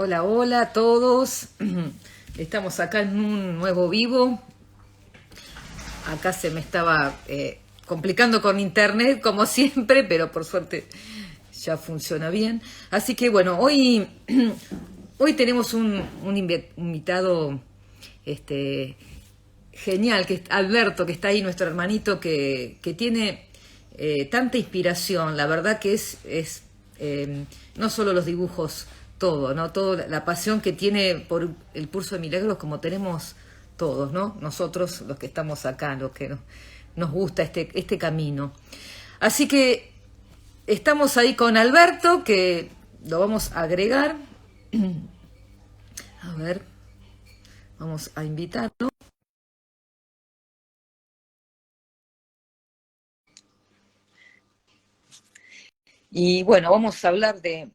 Hola, hola a todos. Estamos acá en un nuevo vivo. Acá se me estaba complicando con internet, como siempre, pero por suerte ya funciona bien. Así que bueno, hoy tenemos un invitado este, genial, que es Alberto, que está ahí, nuestro hermanito, que tiene tanta inspiración. La verdad que es no solo los dibujos, todo, ¿no? Toda la pasión que tiene por el curso de milagros, como tenemos todos, ¿no? Nosotros, los que estamos acá, los que nos gusta este camino. Así que estamos ahí con Alberto, que lo vamos a agregar. A ver, vamos a invitarlo. Y bueno, vamos a hablar de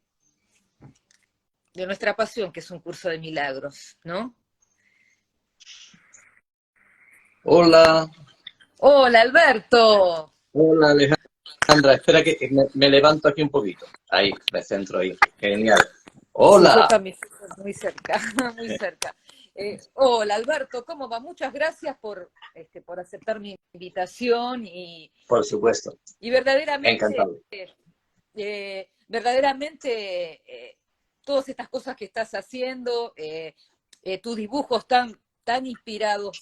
nuestra pasión, que es un curso de milagros, ¿no? Hola, Hola, Alberto. hola Alejandra, espera que me levanto aquí un poquito. Ahí, me centro ahí. Genial. Sí, yo Hola, también, muy cerca, muy cerca. Hola, Alberto, ¿cómo va? Muchas gracias por aceptar mi invitación por supuesto, y verdaderamente, encantado. verdaderamente todas estas cosas que estás haciendo, tus dibujos tan inspirados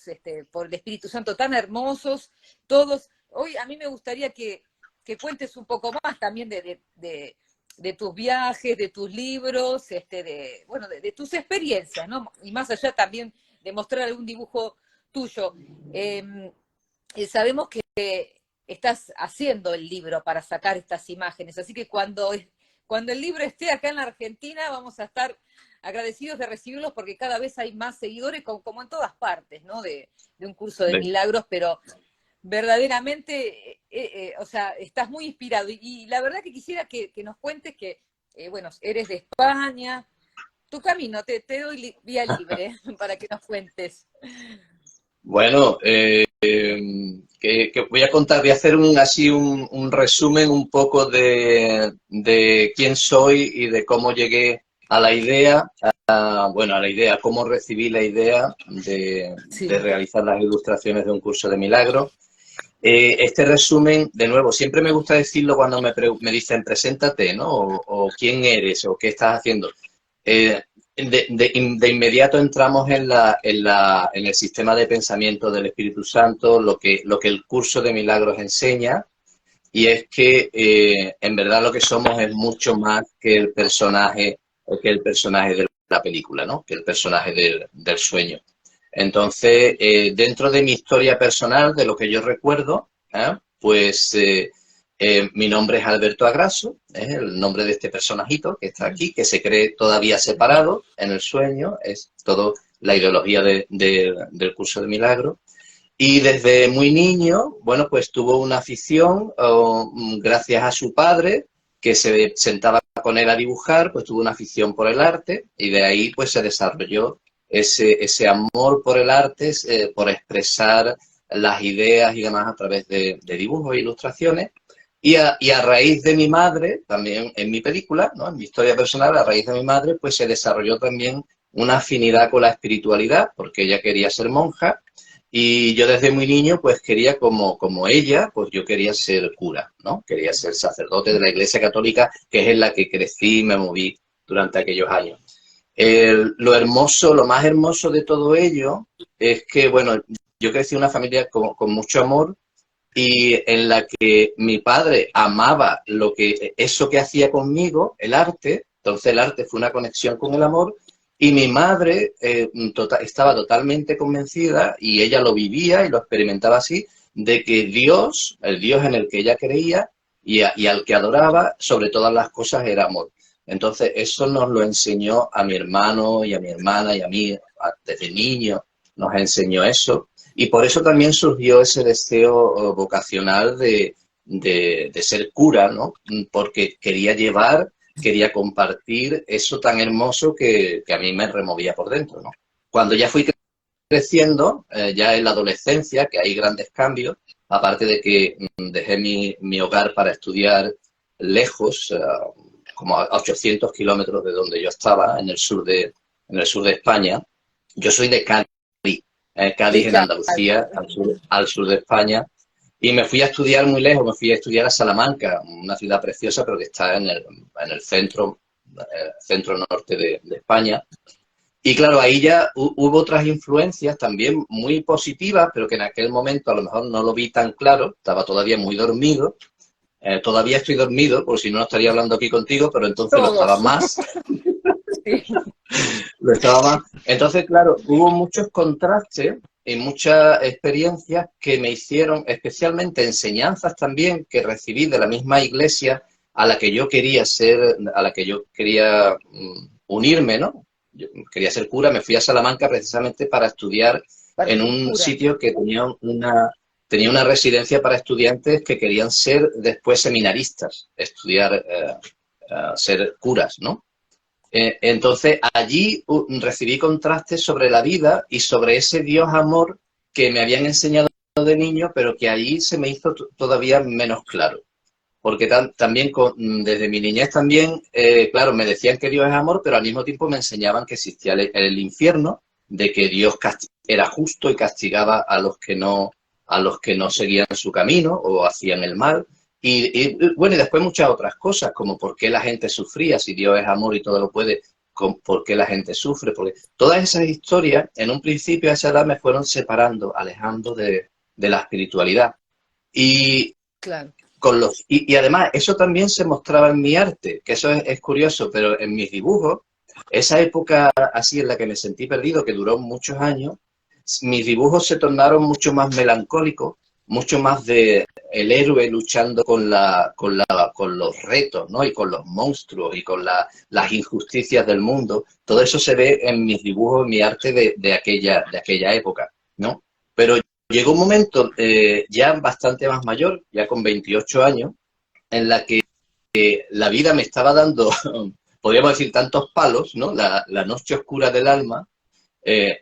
por el Espíritu Santo, tan hermosos, todos. Hoy a mí me gustaría que cuentes un poco más también de tus viajes, de tus libros, bueno, de tus experiencias, ¿no? Y más allá también de mostrar algún dibujo tuyo. Eh, Sabemos que estás haciendo el libro para sacar estas imágenes, así que cuando el libro esté acá en la Argentina vamos a estar agradecidos de recibirlos porque cada vez hay más seguidores, como en todas partes, ¿no? De un curso de Ven. milagros, pero verdaderamente, o sea, estás muy inspirado. Y la verdad que quisiera que nos cuentes que, bueno, eres de España, tu camino, te doy vía libre para que nos cuentes. Bueno, que voy a contar, voy a hacer un resumen un poco de quién soy y de cómo llegué a la idea, bueno, a la idea, cómo recibí la idea de Sí. realizar las ilustraciones de un curso de milagros. Este resumen, de nuevo, siempre me gusta decirlo cuando me dicen preséntate, ¿no? O quién eres o qué estás haciendo. Eh, de inmediato entramos en el sistema de pensamiento del Espíritu Santo, lo que el curso de milagros enseña, y es que en verdad lo que somos es mucho más que el personaje de la película, ¿no? Que el personaje del sueño. Entonces, dentro de mi historia personal, de lo que yo recuerdo, pues mi nombre es Alberto Agrasso, es el nombre de este personajito que está aquí, que se cree todavía separado en el sueño, es todo la ideología del curso de milagro. Y desde muy niño, bueno, pues tuvo una afición, gracias a su padre, que se sentaba con él a dibujar, pues tuvo una afición por el arte y de ahí pues se desarrolló ese amor por el arte, por expresar las ideas y demás a través de dibujos e ilustraciones. Y a raíz de mi madre, también en mi película, ¿no? En mi historia personal, a raíz de mi madre, pues se desarrolló también una afinidad con la espiritualidad, porque ella quería ser monja y yo desde muy niño, pues quería, como ella, pues yo quería ser cura, ¿no? Quería ser sacerdote de la Iglesia Católica, que es en la que crecí y me moví durante aquellos años. Lo hermoso, lo más hermoso de todo ello es que, bueno, yo crecí en una familia con mucho amor y en la que mi padre amaba eso que hacía conmigo, el arte. Entonces el arte fue una conexión con el amor y mi madre estaba totalmente convencida, y ella lo vivía y lo experimentaba así, de que Dios, el Dios en el que ella creía y al que adoraba, sobre todas las cosas era amor. Entonces eso nos lo enseñó a mi hermano y a mi hermana y a mí desde niño, nos enseñó eso. Y por eso también surgió ese deseo vocacional de ser cura, ¿no? Porque quería compartir eso tan hermoso que a mí me removía por dentro, ¿no? Cuando ya fui creciendo, ya en la adolescencia, que hay grandes cambios, aparte de que dejé mi hogar para estudiar lejos, como a 800 kilómetros de donde yo estaba, en el sur de España. Yo soy de Cádiz, Cádiz De en Andalucía, al sur de España, y me fui a estudiar muy lejos, me fui a estudiar a Salamanca, una ciudad preciosa, pero que está en el centro norte de España. Y claro, ahí ya hubo otras influencias también muy positivas, pero que en aquel momento a lo mejor no lo vi tan claro, estaba todavía muy dormido. Todavía estoy dormido, por si no estaría hablando aquí contigo, pero entonces lo estaba todos. más. Sí, Lo estaba más. Entonces, claro, hubo muchos contrastes y muchas experiencias que me hicieron, especialmente enseñanzas también que recibí de la misma iglesia a la que yo quería ser, a la que yo quería unirme, ¿no? Yo quería ser cura, me fui a Salamanca precisamente para estudiar para en ser un cura. sitio que tenía una residencia para estudiantes que querían ser después seminaristas, estudiar, ser curas, ¿no? Entonces, allí recibí contrastes sobre la vida y sobre ese Dios amor que me habían enseñado de niño, pero que allí se me hizo todavía menos claro. Porque también desde mi niñez también, claro, me decían que Dios es amor, pero al mismo tiempo me enseñaban que existía el infierno, de que Dios era justo y castigaba a los que no seguían su camino o hacían el mal. Bueno, y después muchas otras cosas, como por qué la gente sufría, si Dios es amor y todo lo puede, por qué la gente sufre. Porque todas esas historias, en un principio a esa edad, me fueron separando, alejando de la espiritualidad. Y, Claro. y además, eso también se mostraba en mi arte, que eso es curioso, pero en mis dibujos, esa época así en la que me sentí perdido, que duró muchos años, mis dibujos se tornaron mucho más melancólicos, mucho más de el héroe luchando con los retos, ¿no? Y con los monstruos y con las injusticias del mundo. Todo eso se ve en mis dibujos, en mi arte de aquella época, ¿no? Pero llegó un momento ya bastante más mayor, ya con 28 años, en la que la vida me estaba dando, podríamos decir, tantos palos, ¿no? La noche oscura del alma.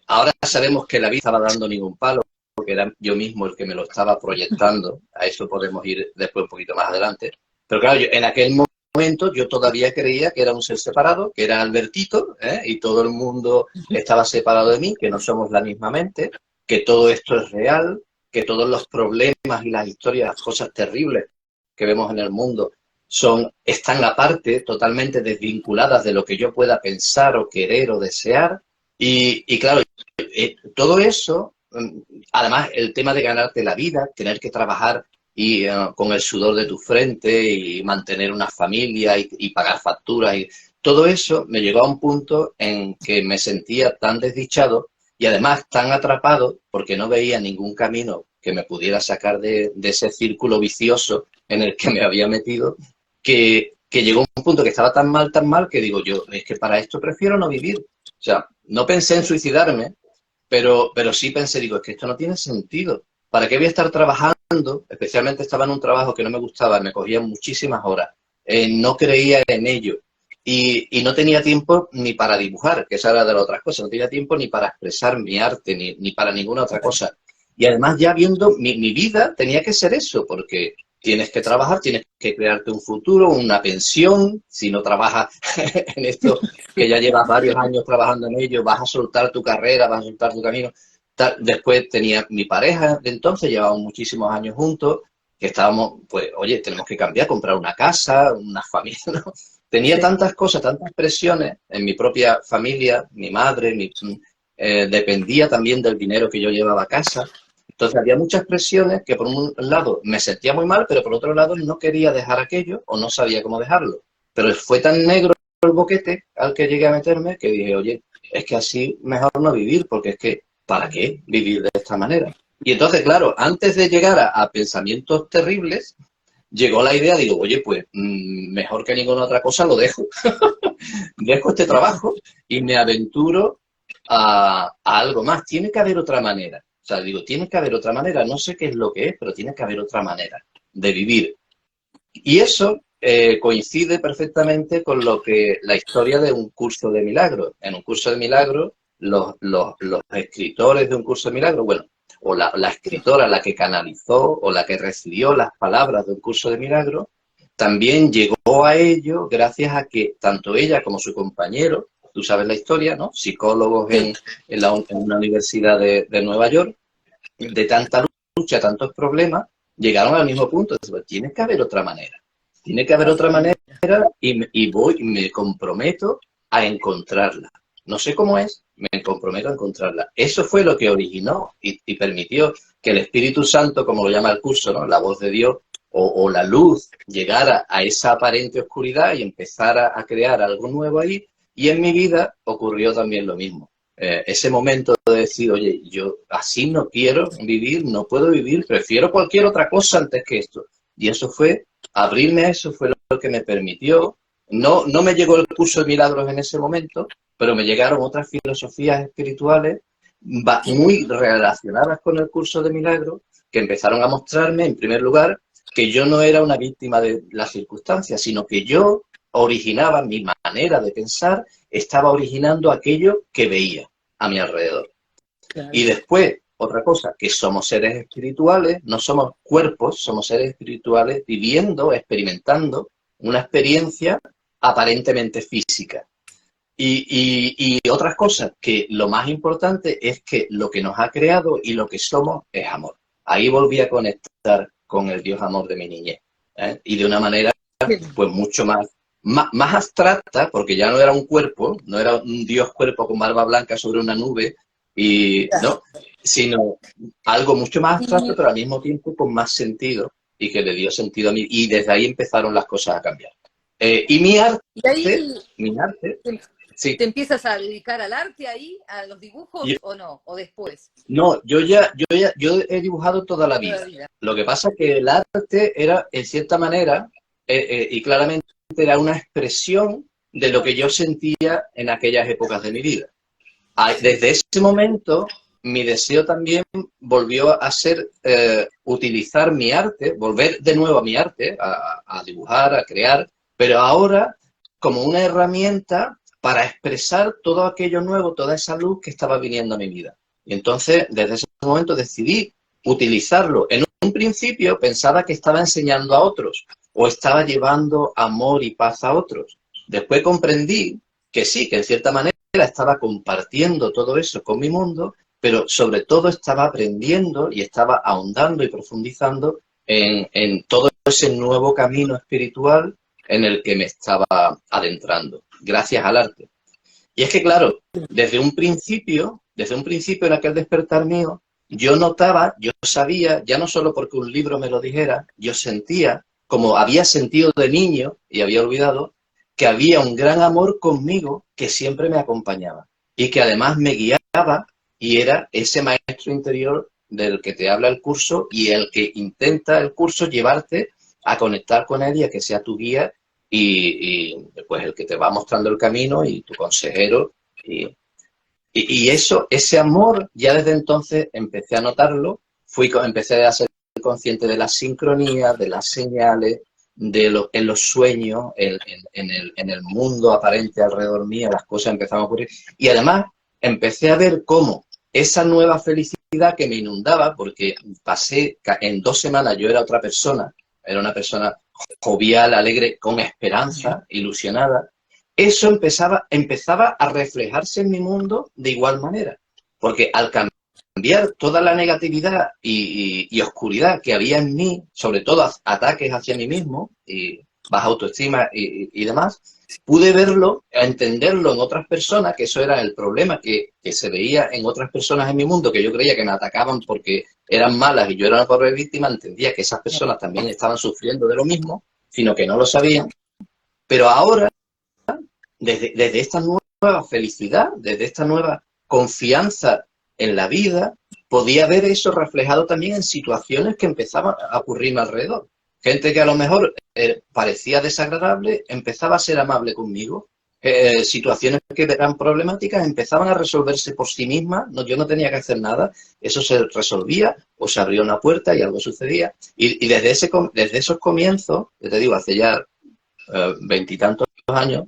Ahora sabemos que la vida no estaba dando ningún palo, porque era yo mismo el que me lo estaba proyectando. A eso podemos ir después un poquito más adelante. Pero claro, en aquel momento yo todavía creía que era un ser separado, que era Albertito, y todo el mundo estaba separado de mí, que no somos la misma mente, que todo esto es real, que todos los problemas y las historias, las cosas terribles que vemos en el mundo están aparte, totalmente desvinculadas de lo que yo pueda pensar o querer o desear. Y claro, todo eso, además el tema de ganarte la vida, tener que trabajar y con el sudor de tu frente y mantener una familia y pagar facturas, y todo eso me llegó a un punto en que me sentía tan desdichado y además tan atrapado porque no veía ningún camino que me pudiera sacar de ese círculo vicioso en el que me había metido, que llegó a un punto que estaba tan mal, que digo yo, es que para esto prefiero no vivir. O sea, no pensé en suicidarme, pero sí pensé, digo, es que esto no tiene sentido. ¿Para qué voy a estar trabajando? Especialmente estaba en un trabajo que no me gustaba, me cogía muchísimas horas. No creía en ello. Y no tenía tiempo ni para dibujar, que esa era de las otras cosas. No tenía tiempo ni para expresar mi arte, ni para ninguna otra cosa. Y además ya viendo mi vida tenía que ser eso, porque tienes que trabajar, tienes que crearte un futuro, una pensión. Si no trabajas en esto, que ya llevas varios años trabajando en ello, vas a soltar tu carrera, vas a soltar tu camino. Después tenía mi pareja de entonces, llevábamos muchísimos años juntos, que estábamos, pues, oye, tenemos que cambiar, comprar una casa, una familia, ¿no? Tenía Sí. tantas cosas, tantas presiones en mi propia familia, mi madre, dependía también del dinero que yo llevaba a casa. Entonces había muchas presiones que por un lado me sentía muy mal, pero por otro lado no quería dejar aquello o no sabía cómo dejarlo. Pero fue tan negro el boquete al que llegué a meterme que dije, oye, es que así mejor no vivir, porque es que, ¿para qué vivir de esta manera? Y entonces, claro, antes de llegar a pensamientos terribles, llegó la idea, digo, oye, pues mejor que ninguna otra cosa lo dejo. Dejo este trabajo y me aventuro a algo más. Tiene que haber otra manera. O sea, digo, tiene que haber otra manera. No sé qué es lo que es, pero tiene que haber otra manera de vivir. Y eso coincide perfectamente con lo que la historia de un curso de milagros. En un curso de milagros, los escritores de un curso de milagros, bueno, o la escritora, la que canalizó o la que recibió las palabras de un curso de milagros, también llegó a ello gracias a que tanto ella como su compañero, tú sabes la historia, ¿no? Psicólogos Sí, en una universidad de Nueva York, de tanta lucha, tantos problemas, llegaron al mismo punto. Pues, tiene que haber otra manera. Tiene que haber otra otra manera manera. y me comprometo a encontrarla. No sé cómo es, me comprometo a encontrarla. Eso fue lo que originó y permitió que el Espíritu Santo, como lo llama el curso, ¿no? La voz de Dios o la luz, llegara a esa aparente oscuridad y empezara a crear algo nuevo ahí. Y en mi vida ocurrió también lo mismo. Ese momento de decir, oye, yo así no quiero vivir, no puedo vivir, prefiero cualquier otra cosa antes que esto. Y eso fue, abrirme a eso fue lo que me permitió. No me llegó el curso de milagros en ese momento, pero me llegaron otras filosofías espirituales muy relacionadas con el curso de milagros que empezaron a mostrarme, en primer lugar, que yo no era una víctima de las circunstancias, sino que yo originaba mi manera de pensar, estaba originando aquello que veía a mi alrededor. Claro. Y después, otra cosa, que somos seres espirituales, no somos cuerpos, somos seres espirituales viviendo, experimentando una experiencia aparentemente física. Y otras cosas, que lo más importante es que lo que nos ha creado y lo que somos es amor. Ahí volví a conectar con el Dios amor de mi niñez. Y de una manera pues mucho más abstracta, porque ya no era un cuerpo, no era un Dios cuerpo con barba blanca sobre una nube, y no, sino algo mucho más abstracto, Y, pero al mismo tiempo con más sentido y que le dio sentido a mí. Y desde ahí empezaron las cosas a cambiar. Y y ahí mi arte, te, sí. te empiezas a dedicar al arte ahí, a los dibujos o no, o después, No, yo he dibujado toda la toda vida. la vida. Lo que pasa es que el arte era, en cierta manera, y claramente era una expresión de lo que yo sentía en aquellas épocas de mi vida. Sí. Desde ese momento, mi deseo también volvió a ser utilizar mi arte, volver de nuevo a mi arte, a dibujar, a crear, pero ahora como una herramienta para expresar todo aquello nuevo, toda esa luz que estaba viniendo a mi vida. Y entonces, desde ese momento decidí utilizarlo. En un principio pensaba que estaba enseñando a otros o estaba llevando amor y paz a otros. Después comprendí que sí, que en cierta manera estaba compartiendo todo eso con mi mundo, pero sobre todo estaba aprendiendo y estaba ahondando y profundizando en todo ese nuevo camino espiritual en el que me estaba adentrando, gracias al arte. Y es que, claro, desde un principio en aquel despertar mío, yo notaba, yo sabía, ya no solo porque un libro me lo dijera, yo sentía, como había sentido de niño y había olvidado, que había un gran amor conmigo que siempre me acompañaba y que además me guiaba y era ese maestro interior del que te habla el curso y el que intenta el curso llevarte a conectar con él y a que sea tu guía y pues el que te va mostrando el camino y tu consejero. Y eso, ese amor, ya desde entonces empecé a notarlo, empecé a ser consciente de las sincronías, de las señales, en los sueños, en el mundo aparente alrededor mío, las cosas empezaron a ocurrir. Y además empecé a ver cómo esa nueva felicidad que me inundaba, porque pasé en 2 semanas, yo era una persona jovial, alegre, con esperanza, ilusionada, eso empezaba a reflejarse en mi mundo de igual manera. Porque al cambiar toda la negatividad y oscuridad que había en mí, sobre todo ataques hacia mí mismo y baja autoestima y demás, pude verlo, entenderlo en otras personas, que eso era el problema que se veía en otras personas en mi mundo, que yo creía que me atacaban porque eran malas y yo era una pobre víctima, entendía que esas personas también estaban sufriendo de lo mismo, sino que no lo sabían. Pero ahora, desde esta nueva felicidad, desde esta nueva confianza en la vida, podía ver eso reflejado también en situaciones que empezaban a ocurrirme alrededor. Gente que a lo mejor parecía desagradable, empezaba a ser amable conmigo. Situaciones que eran problemáticas empezaban a resolverse por sí mismas, no, yo no tenía que hacer nada, eso se resolvía o se abrió una puerta y algo sucedía. Y desde esos comienzos, yo te digo, hace ya 20 y tantos años,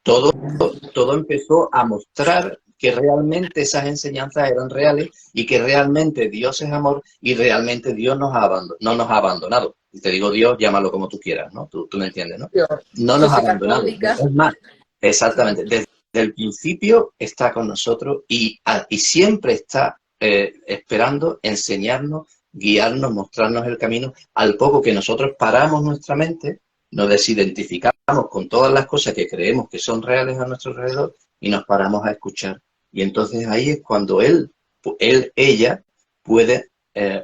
todo empezó a mostrar que realmente esas enseñanzas eran reales y que realmente Dios es amor y realmente Dios no nos ha abandonado. Y te digo Dios, llámalo como tú quieras, ¿no? Tú me entiendes, ¿no? Yo, No yo nos ha soy abandonado. católica. Es más, Sí. exactamente, desde el principio está con nosotros y siempre está esperando enseñarnos, guiarnos, mostrarnos el camino, al poco que nosotros paramos nuestra mente, nos desidentificamos con todas las cosas que creemos que son reales a nuestro alrededor y nos paramos a escuchar. Y entonces ahí es cuando ella puede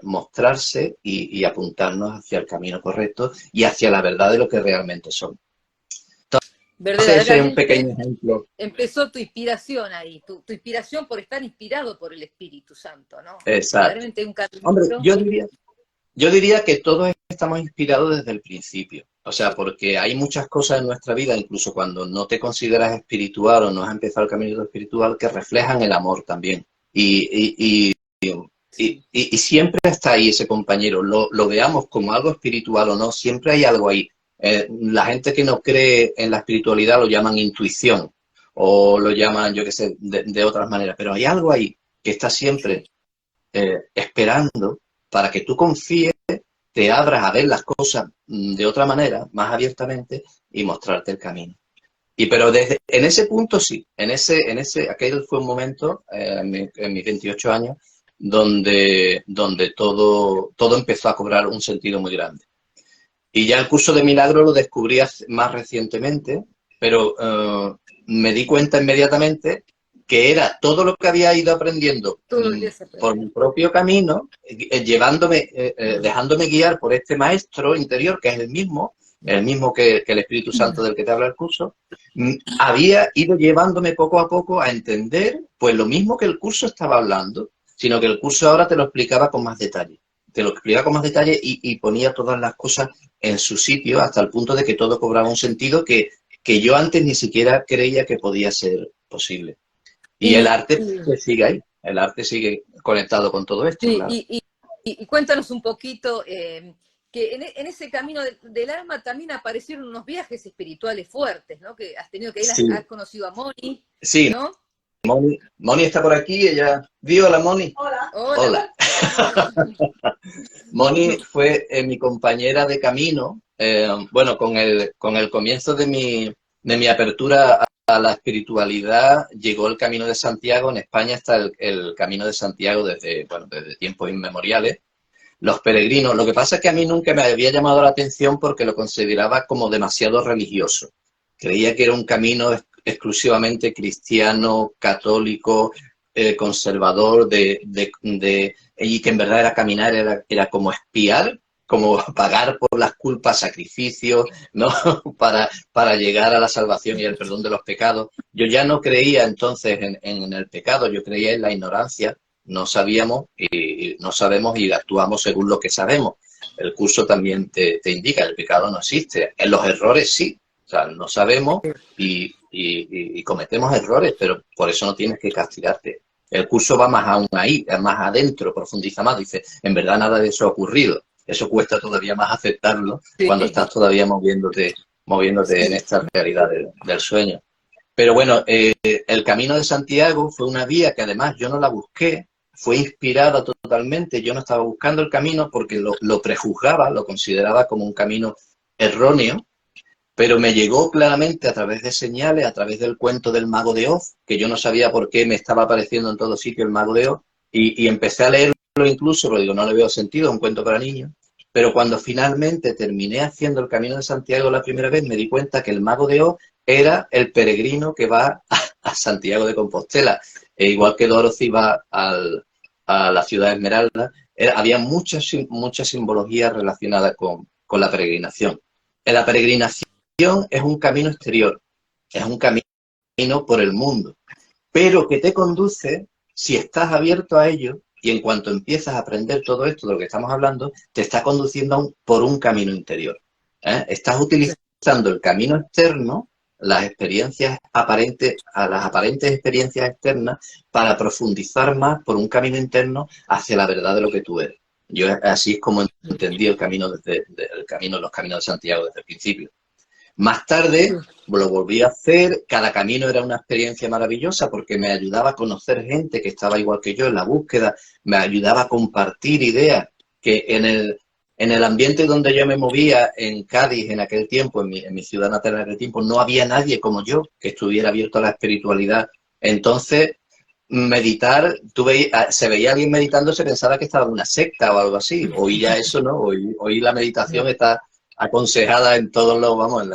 mostrarse y apuntarnos hacia el camino correcto y hacia la verdad de lo que realmente son. Entonces ese es un Verdaderamente pequeño ejemplo. empezó tu inspiración ahí, tu inspiración por estar inspirado por el Espíritu Santo, ¿no? Exacto. Verdaderamente un Hombre, caminito. yo diría que todos estamos inspirados desde el principio. O sea, Sí. porque hay muchas cosas en nuestra vida, incluso cuando no te consideras espiritual o no has empezado el camino espiritual, que reflejan el amor también. Y siempre está ahí ese compañero, lo veamos como algo espiritual o no, siempre hay algo ahí. La gente que no cree en la espiritualidad lo llaman intuición o lo llaman, yo qué sé, de otras maneras, pero hay algo ahí que está siempre esperando para que tú confíes, te abras a ver las cosas de otra manera, más abiertamente, y mostrarte el camino. Pero en ese punto sí, aquel fue un momento, en mis 28 años, donde todo empezó a cobrar un sentido muy grande. Y ya el curso de milagro lo descubrí más recientemente, pero me di cuenta inmediatamente que era todo lo que había ido aprendiendo Todo el día se por aprende. mi propio camino, dejándome guiar por este maestro interior, que es el mismo que el Espíritu Santo del que te habla el curso, había ido llevándome poco a poco a entender pues lo mismo que el curso estaba hablando, sino que el curso ahora te lo explicaba con más detalle. Te lo explicaba con más detalle y ponía todas las cosas en su sitio hasta el punto de que todo cobraba un sentido que yo antes ni siquiera creía que podía ser posible. Y el Y, arte y, pues, sigue ahí, el arte sigue conectado con todo esto, sí, claro. y cuéntanos un poquito que en ese camino del alma también aparecieron unos viajes espirituales fuertes, ¿no? Que has tenido, que ahí Sí, has conocido a Moni, sí, ¿no? Moni está por aquí, ella... Di hola, Moni. Hola. Hola. Moni fue mi compañera de camino, bueno, con el comienzo de mi apertura a la espiritualidad, llegó el Camino de Santiago. En España está el Camino de Santiago desde tiempos inmemoriales. Los peregrinos, lo que pasa es que a mí nunca me había llamado la atención porque lo consideraba como demasiado religioso. Creía que era un camino exclusivamente cristiano, católico, conservador, y que en verdad era caminar, era como espiar, como pagar por las culpas, sacrificios, ¿no? para llegar a la salvación y el perdón de los pecados. Yo ya no creía entonces en el pecado, yo creía en la ignorancia. No sabíamos y no sabemos y actuamos según lo que sabemos. El curso también te indica, el pecado no existe. En los errores sí. O sea, no sabemos y cometemos errores, pero por eso no tienes que castigarte. El curso va más aún ahí, más adentro, profundiza más. Dice, en verdad nada de eso ha ocurrido. Eso cuesta todavía más aceptarlo cuando Sí, estás todavía moviéndote en sí. esta realidad del sueño. Pero bueno, el Camino de Santiago fue una vía que además yo no la busqué, fue inspirada totalmente. Yo no estaba buscando el camino porque lo prejuzgaba, lo consideraba como un camino erróneo, pero me llegó claramente a través de señales, a través del cuento del Mago de Oz, que yo no sabía por qué me estaba apareciendo en todo sitio el Mago de Oz, y empecé a leerlo incluso, pero digo, no le veo sentido, es un cuento para niños. Pero cuando finalmente terminé haciendo el Camino de Santiago la primera vez, me di cuenta que el Mago de Oz era el peregrino que va a Santiago de Compostela. Igual que Dorothy va a la ciudad de Esmeralda, había mucha simbología relacionada con la peregrinación. En la peregrinación es un camino exterior, es un camino por el mundo, pero que te conduce, si estás abierto a ello, y en cuanto empiezas a aprender todo esto de lo que estamos hablando, te está conduciendo por un camino interior. Estás utilizando el camino externo, las aparentes experiencias externas, para profundizar más por un camino interno hacia la verdad de lo que tú eres. Yo así es como entendí el camino los caminos de Santiago desde el principio. Más tarde lo volví a hacer, cada camino era una experiencia maravillosa porque me ayudaba a conocer gente que estaba igual que yo en la búsqueda, me ayudaba a compartir ideas que en el ambiente donde yo me movía, en Cádiz en aquel tiempo, en mi ciudad natal en aquel tiempo, no había nadie como yo que estuviera abierto a la espiritualidad. Entonces, meditar, se veía alguien meditando, se pensaba que estaba en una secta o algo así. Hoy ya eso no, hoy la meditación está aconsejada en todos los, vamos,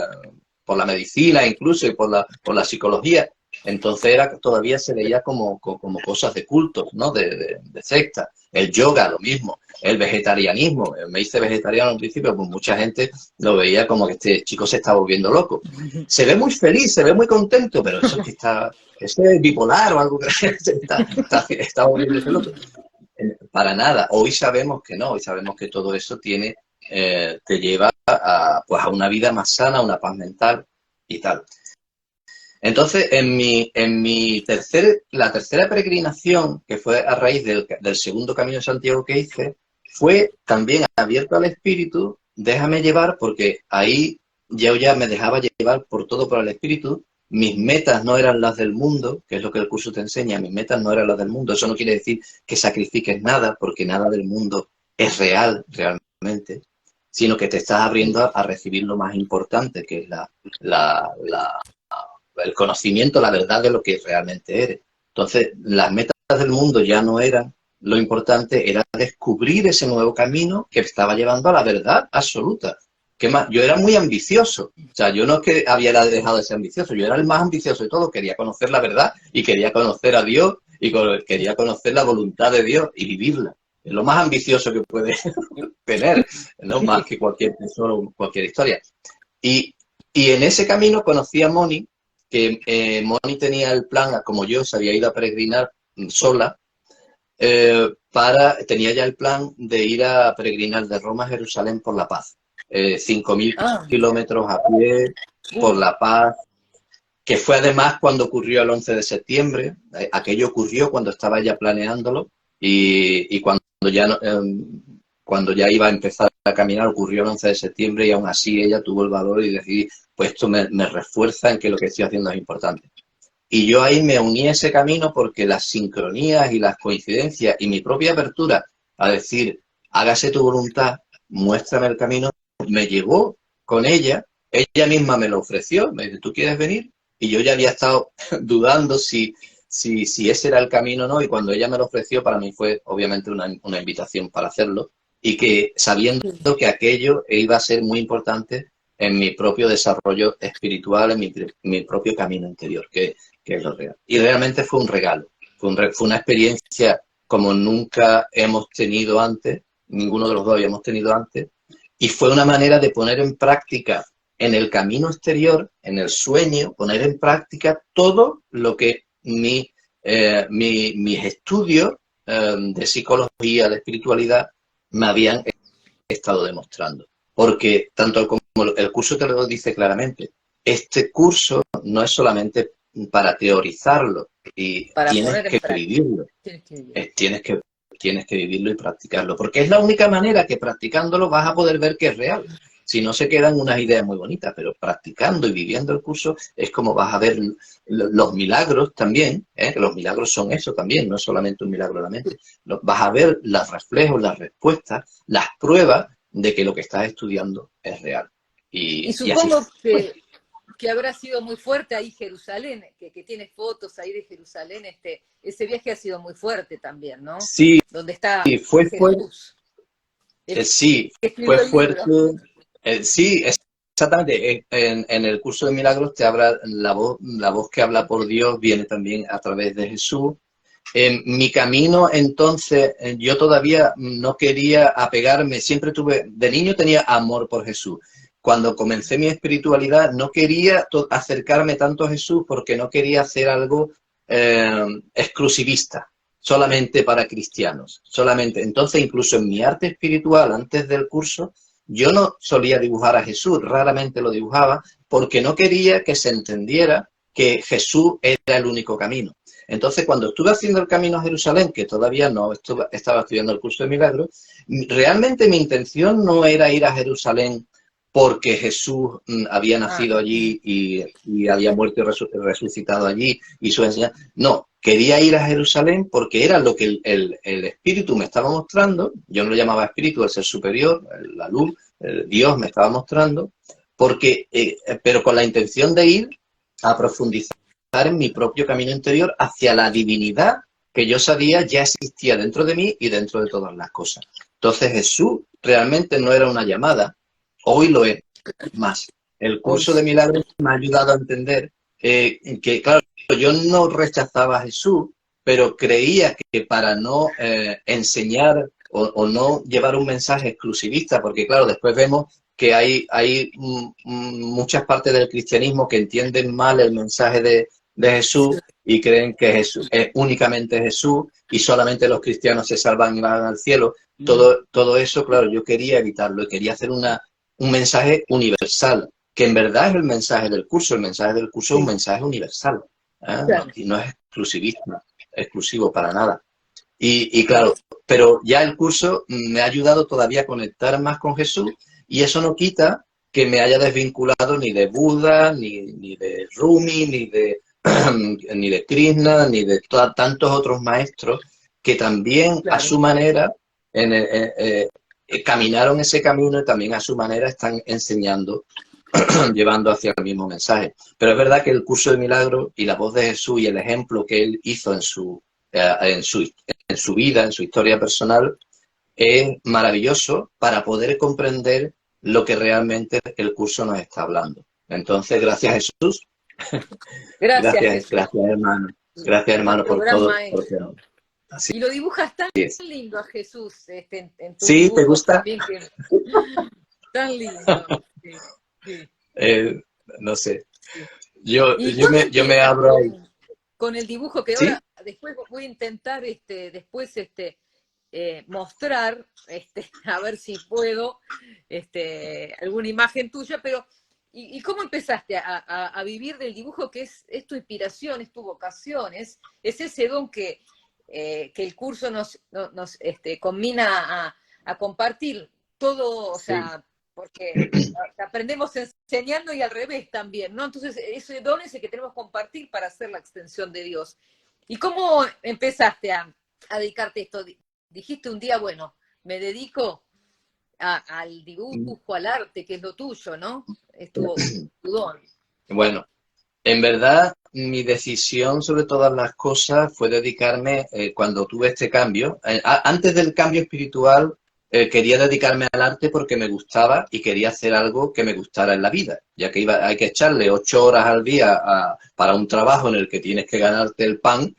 por la medicina incluso y por la psicología. Entonces todavía se veía como cosas de cultos, ¿no? De secta. El yoga, lo mismo. El vegetarianismo. Me hice vegetariano al principio, pues mucha gente lo veía como que este chico se está volviendo loco. Se ve muy feliz, se ve muy contento, pero eso es que eso es bipolar o algo que está volviéndose loco. Para nada. Hoy sabemos que no, hoy sabemos que todo eso te lleva pues a una vida más sana, una paz mental y tal. Entonces, la tercera peregrinación, que fue a raíz del segundo Camino de Santiago que hice, fue también abierto al espíritu, déjame llevar, porque ahí yo ya me dejaba llevar por el espíritu. Mis metas no eran las del mundo, que es lo que el curso te enseña, mis metas no eran las del mundo. Eso no quiere decir que sacrifiques nada, porque nada del mundo es real, realmente, sino que te estás abriendo a recibir lo más importante, que es el conocimiento, la verdad de lo que realmente eres. Entonces, las metas del mundo ya no eran lo importante, era descubrir ese nuevo camino que estaba llevando a la verdad absoluta. ¿Qué más? Yo era muy ambicioso. O sea, yo no es que había dejado de ser ambicioso, yo era el más ambicioso de todo. Quería conocer la verdad y quería conocer a Dios y quería conocer la voluntad de Dios y vivirla. Es lo más ambicioso que puede tener, no más que cualquier persona o cualquier historia. Y en ese camino conocí a Moni, que Moni tenía el plan, como yo, se había ido a peregrinar sola, tenía ya el plan de ir a peregrinar de Roma a Jerusalén por la paz. 5.000 kilómetros a pie por la paz, que fue además cuando ocurrió el 11 de septiembre. Aquello ocurrió cuando estaba ella planeándolo y cuando ya iba a empezar a caminar ocurrió el 11 de septiembre y aún así ella tuvo el valor y decidí, pues esto me refuerza en que lo que estoy haciendo es importante. Y yo ahí me uní a ese camino porque las sincronías y las coincidencias y mi propia apertura a decir, hágase tu voluntad, muéstrame el camino, me llevó con ella misma me lo ofreció, me dice, ¿tú quieres venir? Y yo ya había estado dudando si ese era el camino o no, y cuando ella me lo ofreció, para mí fue obviamente una invitación para hacerlo, y que sabiendo que aquello iba a ser muy importante en mi propio desarrollo espiritual, en mi propio camino interior, que es lo real. Y realmente fue un regalo, fue una experiencia como nunca hemos tenido antes, ninguno de los dos habíamos tenido antes, y fue una manera de poner en práctica en el camino exterior, en el sueño, poner en práctica todo lo que mis estudios de psicología, de espiritualidad, me habían estado demostrando. Porque tanto como el curso te lo dice claramente, este curso no es solamente para teorizarlo, y tienes que vivirlo. Tienes que vivirlo y practicarlo, porque es la única manera que practicándolo vas a poder ver que es real. Si no, se quedan unas ideas muy bonitas, pero practicando y viviendo el curso es como vas a ver los milagros también, que los milagros son eso también, no es solamente un milagro de la mente. Vas a ver los reflejos, las respuestas, las pruebas de que lo que estás estudiando es real. Y supongo que habrá sido muy fuerte ahí Jerusalén, que tienes fotos ahí de Jerusalén, ese viaje ha sido muy fuerte también, ¿no? Sí, donde está fue fuerte. Sí, fue fuerte. Sí, exactamente. En el curso de milagros te habla la voz que habla por Dios viene también a través de Jesús. En mi camino, entonces, yo todavía no quería apegarme, de niño tenía amor por Jesús. Cuando comencé mi espiritualidad no quería acercarme tanto a Jesús porque no quería hacer algo exclusivista, solamente para cristianos, solamente. Entonces, incluso en mi arte espiritual, antes del curso, yo no solía dibujar a Jesús, raramente lo dibujaba, porque no quería que se entendiera que Jesús era el único camino. Entonces, cuando estuve haciendo el camino a Jerusalén, que todavía no estaba estudiando el curso de milagros, realmente mi intención no era ir a Jerusalén porque Jesús había nacido allí y había muerto y resucitado allí y su enseñanza. No, quería ir a Jerusalén porque era lo que el Espíritu me estaba mostrando. Yo no lo llamaba Espíritu, el ser superior, la luz, Dios me estaba mostrando, porque, pero con la intención de ir a profundizar en mi propio camino interior hacia la divinidad que yo sabía ya existía dentro de mí y dentro de todas las cosas. Entonces Jesús realmente no era una llamada, hoy lo es más. El Hoy curso de sí. milagros me ha ayudado a entender que, claro, yo no rechazaba a Jesús, pero creía que para no enseñar o no llevar un mensaje exclusivista, porque claro, después vemos que hay muchas partes del cristianismo que entienden mal el mensaje de Jesús y creen que Jesús es únicamente Jesús y solamente los cristianos se salvan y van al cielo. Todo eso, claro, yo quería evitarlo y quería hacer un mensaje universal, que en verdad es el mensaje del curso. El mensaje del curso es un Sí, mensaje universal, no, claro. y no es exclusivista, exclusivo para nada. Y claro, pero ya el curso me ha ayudado todavía a conectar más con Jesús y eso no quita que me haya desvinculado ni de Buda, ni de Rumi, ni de Krishna, ni de tantos otros maestros que también a Claro. su manera caminaron ese camino y también a su manera están enseñando, llevando hacia el mismo mensaje. Pero es verdad que el curso de milagros y la voz de Jesús y el ejemplo que él hizo en su vida, en su historia personal, es maravilloso para poder comprender lo que realmente el curso nos está hablando. Entonces, gracias Jesús, Gracias, Jesús. gracias hermano Nuestro por gran todo, porque maestro. así Y lo dibujas tan es. lindo a Jesús, en tus ¿Sí? ¿Te dibujos gusta? también, que tan lindo. Sí, sí, Eh, no sé. sí. Yo, ¿Y yo, cuándo me, yo me empiezas abro ahí. con el dibujo que ¿Sí? ahora, después voy a intentar, después, mostrar, a ver si puedo, alguna imagen tuya, pero ¿y cómo empezaste a vivir del dibujo, que es tu inspiración, es tu vocación, es ese don que el curso nos combina a compartir todo, o Sí. sea, porque aprendemos enseñando y al revés también, ¿no? Entonces, ese don es el que tenemos que compartir para hacer la extensión de Dios. ¿Y cómo empezaste a dedicarte a esto? Dijiste un día, bueno, me dedico al dibujo, al arte, que es lo tuyo, ¿no? Es tu don. Bueno, en verdad, mi decisión sobre todas las cosas fue dedicarme, cuando tuve este cambio, antes del cambio espiritual, quería dedicarme al arte porque me gustaba y quería hacer algo que me gustara en la vida, ya que hay que echarle 8 horas al día para un trabajo en el que tienes que ganarte el pan,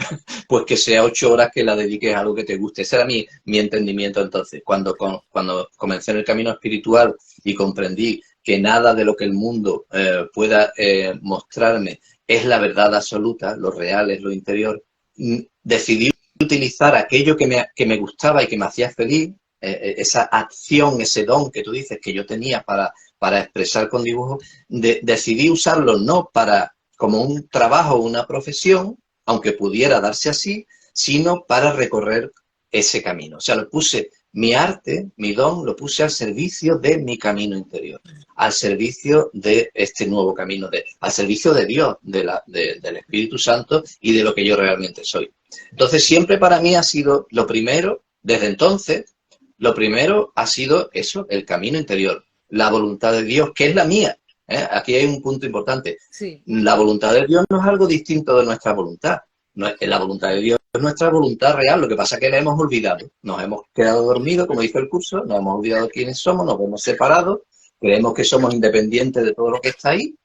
pues que sea 8 horas que la dediques a algo que te guste. Ese era mi entendimiento entonces. Cuando comencé en el camino espiritual y comprendí que nada de lo que el mundo pueda mostrarme es la verdad absoluta, lo real es lo interior, decidí utilizar aquello que me gustaba y que me hacía feliz, esa acción, ese don que tú dices que yo tenía para expresar con dibujo, decidí usarlo no para como un trabajo o una profesión, aunque pudiera darse así, sino para recorrer ese camino. O sea, lo puse, mi arte, mi don, lo puse al servicio de mi camino interior, al servicio de este nuevo camino, al servicio de Dios, del Espíritu Santo y de lo que yo realmente soy. Entonces, siempre para mí ha sido lo primero, desde entonces, lo primero ha sido eso, el camino interior, la voluntad de Dios, que es la mía. Aquí hay un punto importante. Sí, La voluntad de Dios no es algo distinto de nuestra voluntad. No es, la voluntad de Dios es nuestra voluntad real, lo que pasa es que la hemos olvidado. Nos hemos quedado dormidos, como dice el curso, nos hemos olvidado quiénes somos, nos hemos separado, creemos que somos independientes de todo lo que está ahí,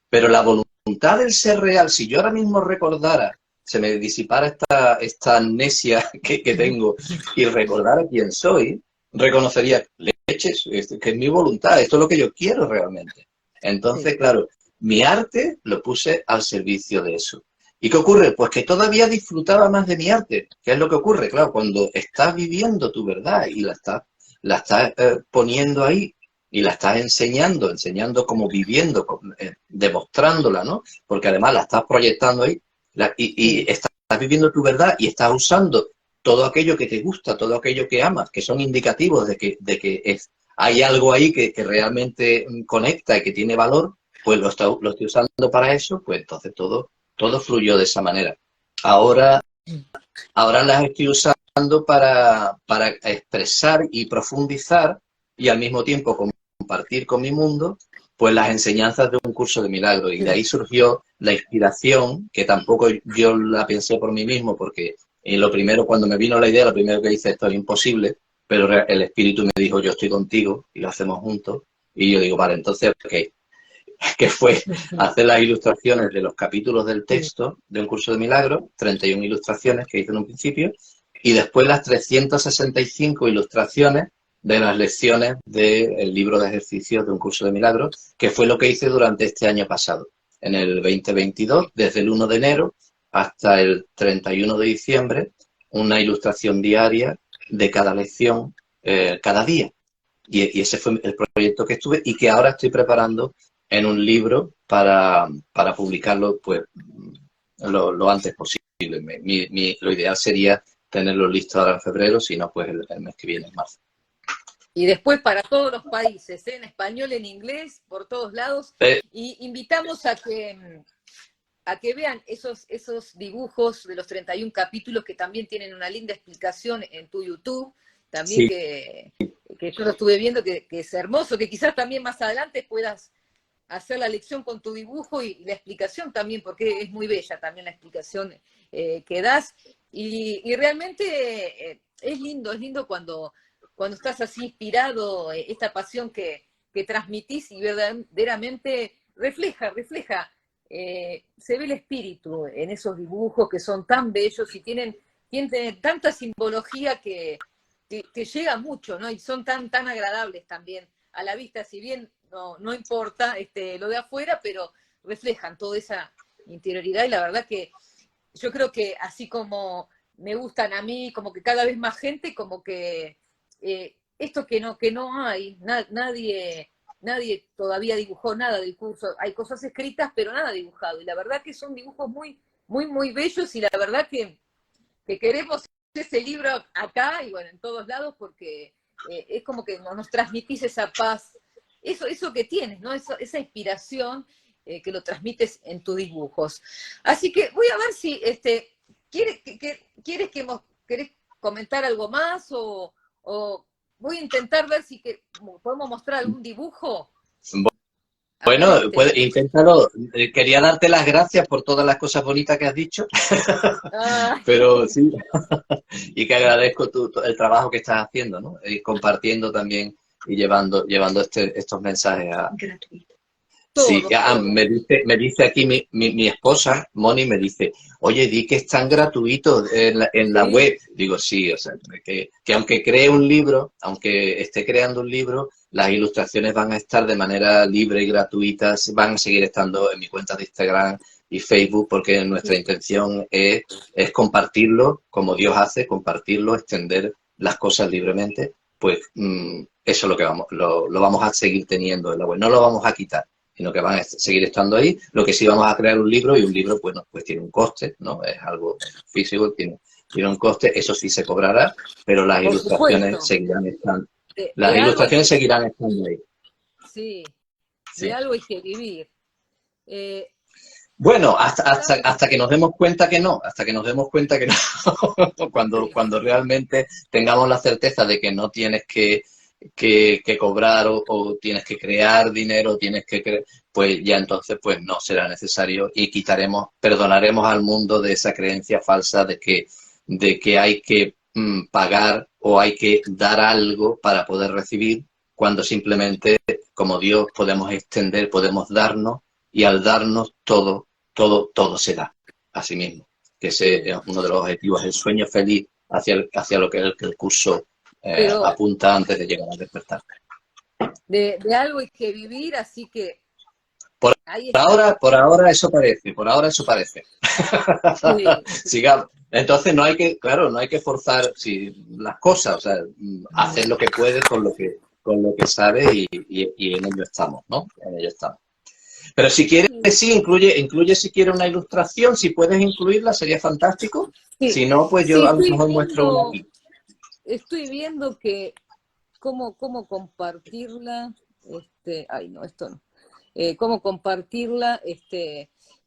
pero la voluntad del ser real, si yo ahora mismo recordara, se me disipara esta amnesia que tengo y recordara quién soy, reconocería, leches, que es mi voluntad, esto es lo que yo quiero realmente. sí, Entonces, claro, mi arte lo puse al servicio de eso. ¿Y qué ocurre? Pues que todavía disfrutaba más de mi arte. ¿Qué es lo que ocurre? Claro, cuando estás viviendo tu verdad y la estás poniendo ahí y la estás enseñando como viviendo, demostrándola, ¿no? Porque además la estás proyectando ahí y sí, estás viviendo tu verdad y estás usando todo aquello que te gusta, todo aquello que amas, que son indicativos de que hay algo ahí que realmente conecta y que tiene valor, pues lo estoy usando para eso, pues entonces todo fluyó de esa manera. Ahora, ahora las estoy usando para expresar y profundizar y al mismo tiempo compartir con mi mundo pues las enseñanzas de un curso de milagros. Y de ahí surgió la inspiración, que tampoco yo la pensé por mí mismo, porque lo primero, cuando me vino la idea, lo primero que hice, esto es imposible, pero el espíritu me dijo, yo estoy contigo y lo hacemos juntos. Y yo digo, vale, entonces, ok, que fue hacer las ilustraciones de los capítulos del texto de un curso de milagros, 31 ilustraciones que hice en un principio, y después las 365 ilustraciones de las lecciones del libro de ejercicios de un curso de milagros, que fue lo que hice durante este año pasado, en el 2022, desde el 1 de enero hasta el 31 de diciembre, una ilustración diaria de cada lección, cada día. Y ese fue el proyecto que estuve y que ahora estoy preparando en un libro para publicarlo pues lo antes posible. Lo ideal sería tenerlo listo ahora en febrero, si no, pues el mes que viene, en marzo. Y después para todos los países, en español, en inglés, por todos lados. Y invitamos a que vean esos dibujos de los 31 capítulos que también tienen una linda explicación en tu YouTube, también sí. que yo lo estuve viendo, que es hermoso, que quizás también más adelante puedas hacer la lección con tu dibujo y la explicación también, porque es muy bella también la explicación que das. Y realmente es lindo cuando estás así inspirado, esta pasión que transmitís y verdaderamente refleja, se ve el espíritu en esos dibujos que son tan bellos y tienen tanta simbología que llega mucho, ¿no? Y son tan agradables también a la vista, si bien no importa lo de afuera, pero reflejan toda esa interioridad y la verdad que yo creo que así como me gustan a mí, como que cada vez más gente, como que esto que no hay, nadie todavía dibujó nada del curso, hay cosas escritas, pero nada dibujado, y la verdad que son dibujos muy, muy, muy bellos, y la verdad que queremos ese libro acá, y bueno, en todos lados, porque es como que nos transmitís esa paz, eso que tienes, ¿no? Esa inspiración que lo transmites en tus dibujos. Así que voy a ver si ¿querés comentar algo más o voy a intentar ver si podemos mostrar algún dibujo. Bueno, inténtalo. Quería darte las gracias por todas las cosas bonitas que has dicho, pero sí, y que agradezco el trabajo que estás haciendo, ¿no? Y compartiendo también y llevando estos mensajes a... Gratuito. Sí, me dice aquí mi esposa, Moni, me dice, oye, di que están gratuitos en la web. Digo, sí, o sea, que aunque cree un libro, aunque esté creando un libro, las ilustraciones van a estar de manera libre y gratuita, van a seguir estando en mi cuenta de Instagram y Facebook, porque nuestra intención es compartirlo, como Dios hace, compartirlo, extender las cosas libremente, pues eso es lo que lo vamos a seguir teniendo en la web, no lo vamos a quitar, sino que van a seguir estando ahí. Lo que sí, vamos a crear un libro, y un libro, bueno, pues tiene un coste, ¿no? Es algo físico, tiene un coste, eso sí se cobrará, pero las ilustraciones seguirán estando. Las ilustraciones seguirán estando ahí. Sí, de algo hay que vivir. Bueno, hasta que nos demos cuenta que no, cuando realmente tengamos la certeza de que no tienes que cobrar o tienes que crear dinero, pues ya entonces pues no será necesario y perdonaremos al mundo de esa creencia falsa de que hay que pagar o hay que dar algo para poder recibir, cuando simplemente como Dios podemos extender, podemos darnos, y al darnos todo se da a sí mismo, que ese es uno de los objetivos, el sueño feliz hacia lo que el curso apunta antes de llegar a despertar. De algo hay que vivir, así que por ahora eso parece. Sí. Sigamos. Entonces no hay que forzar las cosas, o sea, hacer lo que puedes con lo que sabes y en ello estamos, ¿no? En ello estamos. Pero si quieres, sí, incluye si quieres una ilustración, si puedes incluirla sería fantástico. Sí. Si no, pues yo a lo mejor muestro una aquí. Estoy viendo que cómo compartirla, ay no, esto no, cómo compartirla,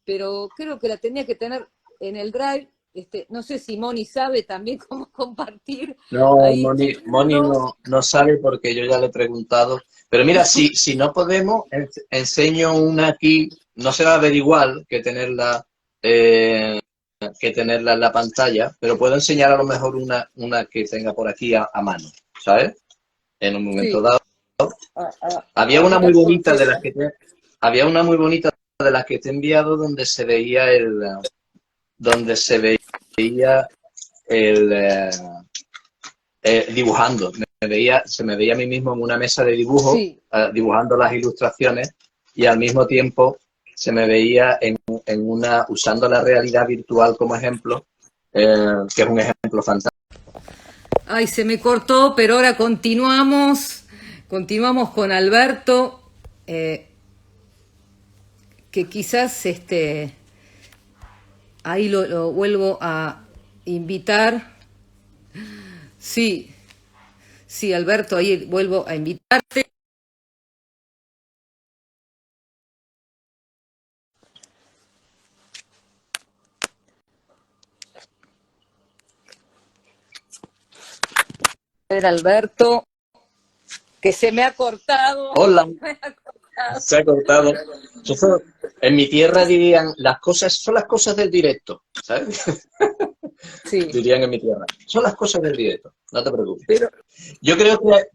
pero creo que la tenía que tener en el Drive, no sé si Moni sabe también cómo compartir No, ahí Moni libros. no sabe porque yo ya le he preguntado. Pero mira, si no podemos, enseño una aquí. No se va a ver igual eh, que tenerla en la pantalla, pero puedo enseñar a lo mejor una que tenga por aquí a mano, ¿sabes? En un momento Sí, dado. Había a una muy ver, bonita porque de las que había una muy bonita de las que te he enviado donde se veía donde se veía el dibujando. Se me veía a mí mismo en una mesa de dibujo, sí, dibujando las ilustraciones, y al mismo tiempo se me veía usando la realidad virtual como ejemplo, que es un ejemplo fantástico. ay, se me cortó, pero ahora continuamos con Alberto, que quizás ahí lo vuelvo a invitar. Sí, sí, Alberto, ahí vuelvo a invitarte. A ver, Alberto, que se me ha cortado. Hola, Me ha cortado. se ha cortado. Eso, en mi tierra dirían, las cosas son las cosas del directo, ¿sabes? Sí, Dirían en mi tierra. Son las cosas del directo, no te preocupes. pero Yo creo que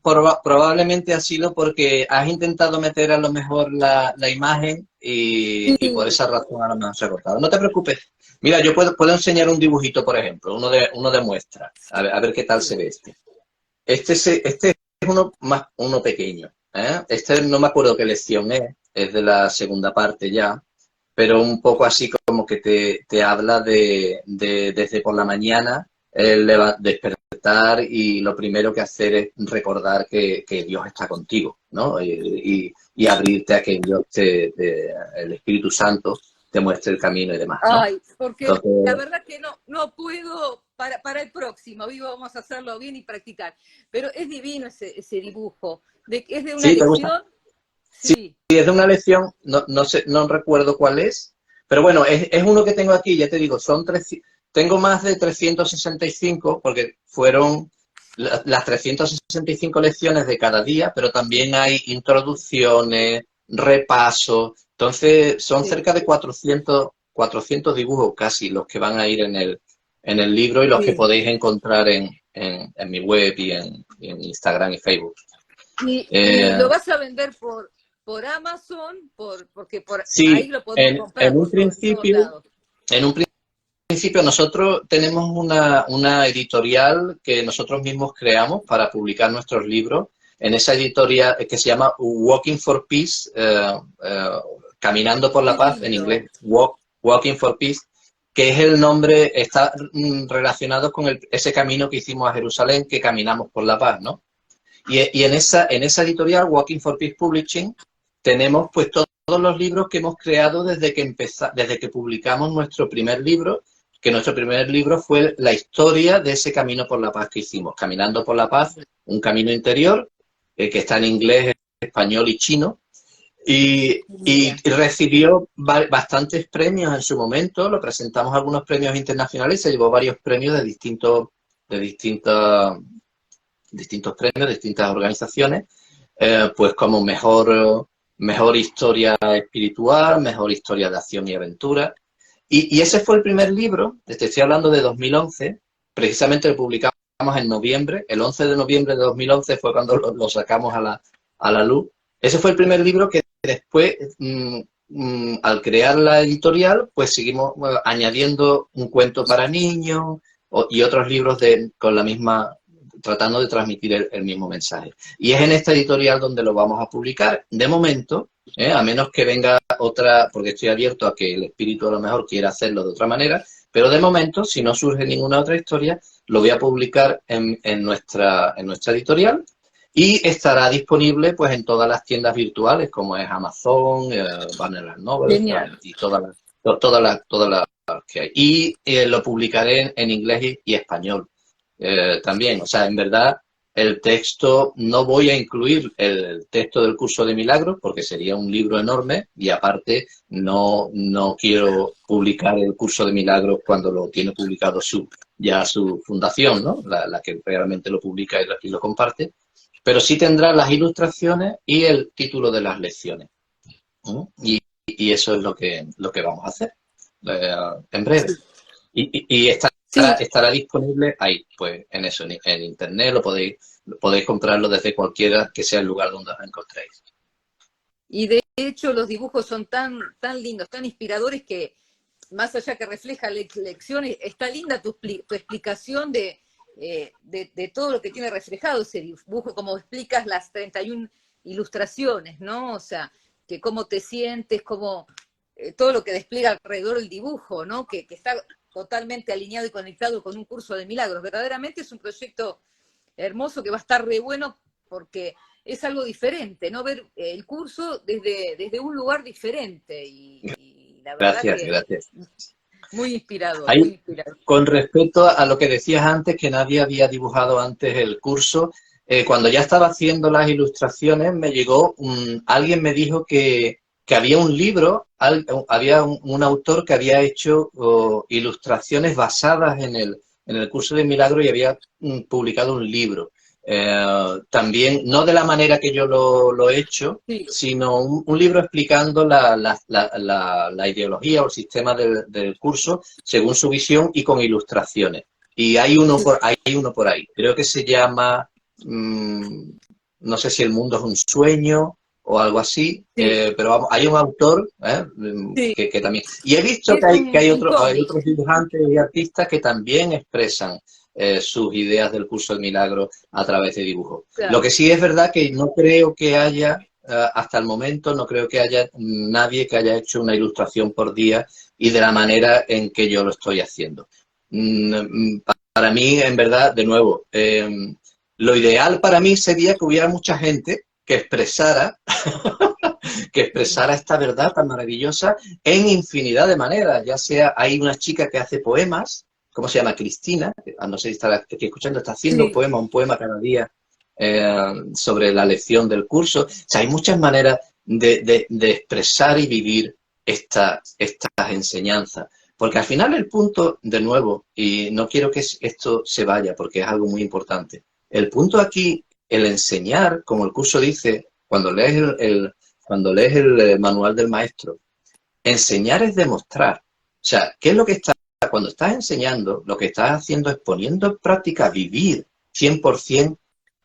probablemente ha sido porque has intentado meter a lo mejor la imagen y por sí, esa razón a lo mejor se ha cortado. No te preocupes. Mira, yo puedo enseñar un dibujito, por ejemplo, uno de muestra. A ver qué tal se ve este. Este es uno pequeño. ¿Eh? Este no me acuerdo qué lección es de la segunda parte ya, pero un poco así como que te habla desde por la mañana, despertar y lo primero que hacer es recordar que Dios está contigo, ¿no? Y abrirte a que el Espíritu Santo te muestre el camino y demás, ¿no? ay, porque la Entonces, verdad que no puedo para el próximo, vivo, vamos a hacerlo bien y practicar. Pero es divino ese dibujo. Es de una ¿sí? ¿Te gusta? lección, sí. Sí, es de una lección, no sé, no recuerdo cuál es, pero bueno, es uno que tengo aquí, ya te digo, tengo más de 365 porque fueron las 365 lecciones de cada día, pero también hay introducciones, repasos, entonces son Sí, cerca de 400 dibujos casi los que van a ir en el libro y los que sí. podéis encontrar en mi web y en Instagram y Facebook. Y Eh, lo vas a vender por Amazon, porque por ahí sí, lo podemos comprar por todos lados. en un principio nosotros tenemos una editorial que nosotros mismos creamos para publicar nuestros libros. En esa editorial que se llama Walking for Peace, Caminando por la Qué Paz, en lindo. inglés, Walking for Peace, que es el nombre, está relacionado con ese camino que hicimos a Jerusalén, que caminamos por la paz, ¿no? Y en esa editorial, Walking for Peace Publishing, tenemos pues todos los libros que hemos creado desde que publicamos nuestro primer libro, que nuestro primer libro fue la historia de ese camino por la paz que hicimos, Caminando por la Paz, un camino interior, que está en inglés, español y chino, y Mira. recibió bastantes premios en su momento, lo presentamos a algunos premios internacionales y se llevó varios premios de distintos premios, distintas organizaciones, pues como mejor historia espiritual, mejor historia de acción y aventura. Y ese fue el primer libro, te estoy hablando de 2011, precisamente lo publicamos en noviembre, el 11 de noviembre de 2011 fue cuando lo sacamos a la luz. Ese fue el primer libro que después, al crear la editorial, pues seguimos añadiendo un cuento para niños y otros libros con la misma, tratando de transmitir el mismo mensaje. Y es en esta editorial donde lo vamos a publicar. De momento, a menos que venga otra, porque estoy abierto a que el espíritu a lo mejor quiera hacerlo de otra manera, pero de momento, si no surge ninguna otra historia, lo voy a publicar en nuestra editorial y estará disponible pues en todas las tiendas virtuales como es Amazon, Barnes Noble Genial. y todas las que hay. Y lo publicaré en inglés y español también. O sea, en verdad el texto, no voy a incluir el texto del curso de milagros porque sería un libro enorme y aparte no quiero publicar el curso de milagros cuando lo tiene publicado ya su fundación, ¿no? La que realmente lo publica y lo comparte, pero sí tendrá las ilustraciones y el título de las lecciones. ¿No? Y eso es lo que vamos a hacer en breve. Y Sí, estará disponible ahí, pues en eso, en internet podéis comprarlo desde cualquiera que sea el lugar donde os encontréis. y de hecho los dibujos son tan lindos, tan inspiradores que más allá que refleja lecciones, está linda tu explicación de todo lo que tiene reflejado ese dibujo, como explicas las 31 ilustraciones, ¿no? O sea, que cómo te sientes, cómo todo lo que despliega alrededor del dibujo, ¿no? Que está totalmente alineado y conectado con un curso de milagros. Verdaderamente es un proyecto hermoso que va a estar re bueno porque es algo diferente, ¿no? Ver el curso desde un lugar diferente y la verdad Gracias, que gracias. muy inspirador, muy Ahí, inspirador. con respecto a lo que decías antes, que nadie había dibujado antes el curso, cuando ya estaba haciendo las ilustraciones, me llegó, alguien me dijo que había un libro, había un autor que había hecho ilustraciones basadas en el curso de milagro y había publicado un libro. También, no de la manera que yo lo he hecho, Sí, sino un libro explicando la ideología o el sistema del curso según su visión y con ilustraciones. Y sí, hay uno por ahí. Creo que se llama, no sé si el mundo es un sueño o algo así, sí, pero vamos, hay un autor sí. que también... Y he Y visto es que hay, un hay cómic. otros dibujantes y artistas que también expresan sus ideas del curso del milagro a través de dibujos. Lo Claro. que sí es verdad que no creo que haya, hasta el momento, no creo que haya nadie que haya hecho una ilustración por día y de la manera en que yo lo estoy haciendo. Para mí, en verdad, de nuevo, lo ideal para mí sería que hubiera mucha gente que expresara esta verdad tan maravillosa en infinidad de maneras, ya sea, hay una chica que hace poemas, ¿cómo se llama? Cristina, no sé si está aquí escuchando, está haciendo Sí, un poema cada día sobre la lección del curso. O sea, hay muchas maneras de expresar y vivir estas enseñanzas. Porque al final el punto, de nuevo, y no quiero que esto se vaya porque es algo muy importante, el punto aquí, el enseñar, como el curso dice, cuando lees el manual del maestro, enseñar es demostrar. O sea, ¿qué es lo que está? Cuando estás enseñando, lo que estás haciendo es poniendo en práctica, vivir 100%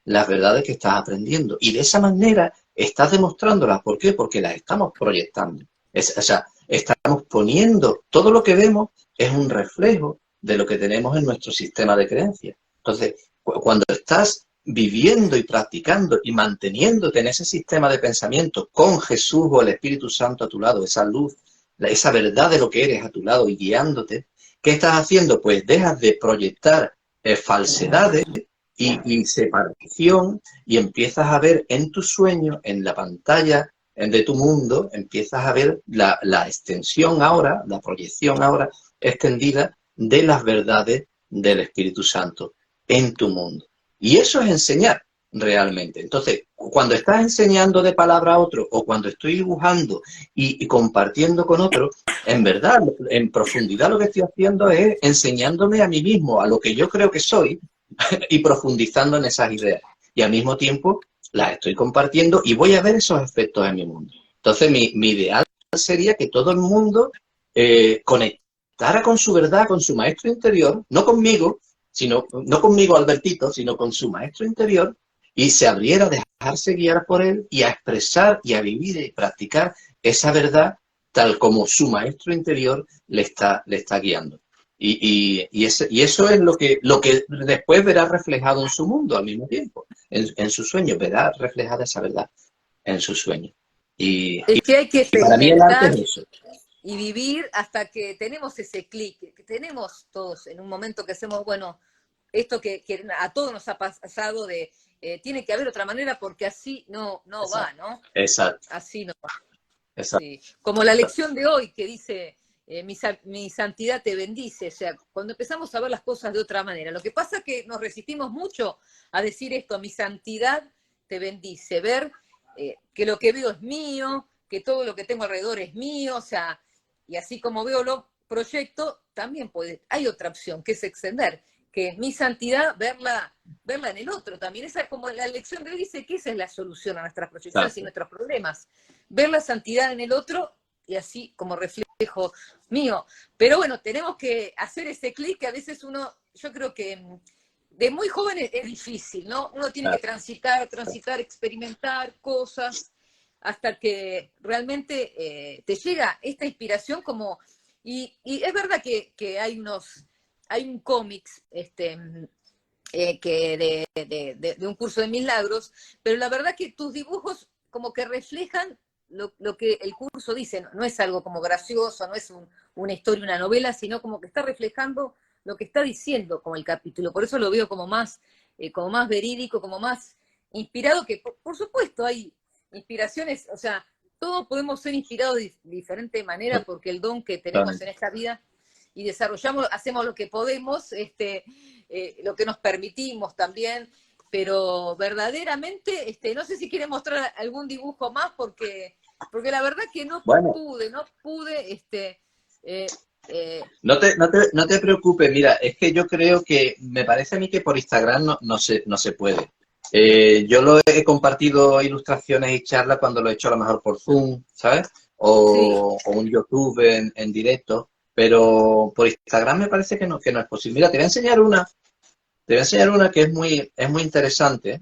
las verdades que estás aprendiendo. Y de esa manera estás demostrándolas. ¿Por qué? Porque las estamos proyectando. O sea, estamos poniendo, todo lo que vemos es un reflejo de lo que tenemos en nuestro sistema de creencias. Entonces, cuando estás viviendo y practicando y manteniéndote en ese sistema de pensamiento con Jesús o el Espíritu Santo a tu lado, esa luz, esa verdad de lo que eres a tu lado y guiándote, ¿qué estás haciendo? Pues dejas de proyectar falsedades y separación y empiezas a ver en tu sueño, en la pantalla de tu mundo, empiezas a ver la extensión ahora, la proyección ahora extendida de las verdades del Espíritu Santo en tu mundo. Y eso es enseñar realmente. Entonces, cuando estás enseñando de palabra a otro o cuando estoy dibujando y compartiendo con otro, en verdad, en profundidad lo que estoy haciendo es enseñándome a mí mismo, a lo que yo creo que soy, y profundizando en esas ideas. Y al mismo tiempo las estoy compartiendo y voy a ver esos efectos en mi mundo. Entonces, mi ideal sería que todo el mundo conectara con su verdad, con su maestro interior, no conmigo, no conmigo Albertito, sino con su maestro interior, y se abriera a dejarse guiar por él y a expresar y a vivir y practicar esa verdad tal como su maestro interior le está guiando. Y eso es lo que después verá reflejado en su mundo al mismo tiempo, en su sueño, verá reflejada esa verdad en su sueño. es que hay que Y para mí el arte experimentar es eso. y vivir hasta que tenemos ese clic, que tenemos todos en un momento que hacemos, bueno, esto que a todos nos ha pasado de, tiene que haber otra manera porque así no va, Exacto, ¿no? exacto, Así no va. exacto. Sí. Como la lección de hoy que dice, mi santidad te bendice. O sea, cuando empezamos a ver las cosas de otra manera. Lo que pasa es que nos resistimos mucho a decir esto, mi santidad te bendice. Ver que lo que veo es mío, que todo lo que tengo alrededor es mío, o sea, y así como veo lo proyecto, también hay otra opción, que es extender, que mi santidad, verla en el otro también. Esa es como la lección de hoy, dice que esa es la solución a nuestras proyecciones y nuestros problemas. Ver la santidad en el otro y así como reflejo mío. Pero bueno, tenemos que hacer ese clic que a veces uno, yo creo que de muy joven es difícil, ¿no? Uno tiene que transitar, experimentar cosas hasta que realmente te llega esta inspiración como... Y es verdad que hay un cómics de un curso de milagros, pero la verdad que tus dibujos como que reflejan lo que el curso dice. No es algo como gracioso, no es una historia, una novela, sino como que está reflejando lo que está diciendo como el capítulo. Por eso lo veo como más verídico, como más inspirado, que por supuesto hay inspiraciones, o sea, todos podemos ser inspirados de diferente manera porque el don que tenemos en esta vida y desarrollamos, hacemos lo que podemos, lo que nos permitimos también, pero verdaderamente, no sé si quiere mostrar algún dibujo más porque la verdad que no pude, no te preocupes, mira, es que yo creo que, me parece a mí que por Instagram no se puede. Yo lo he compartido ilustraciones y charlas cuando lo he hecho a lo mejor por Zoom, ¿sabes? O un YouTube en directo, pero por Instagram me parece que no es posible. Mira, te voy a enseñar una que es muy interesante.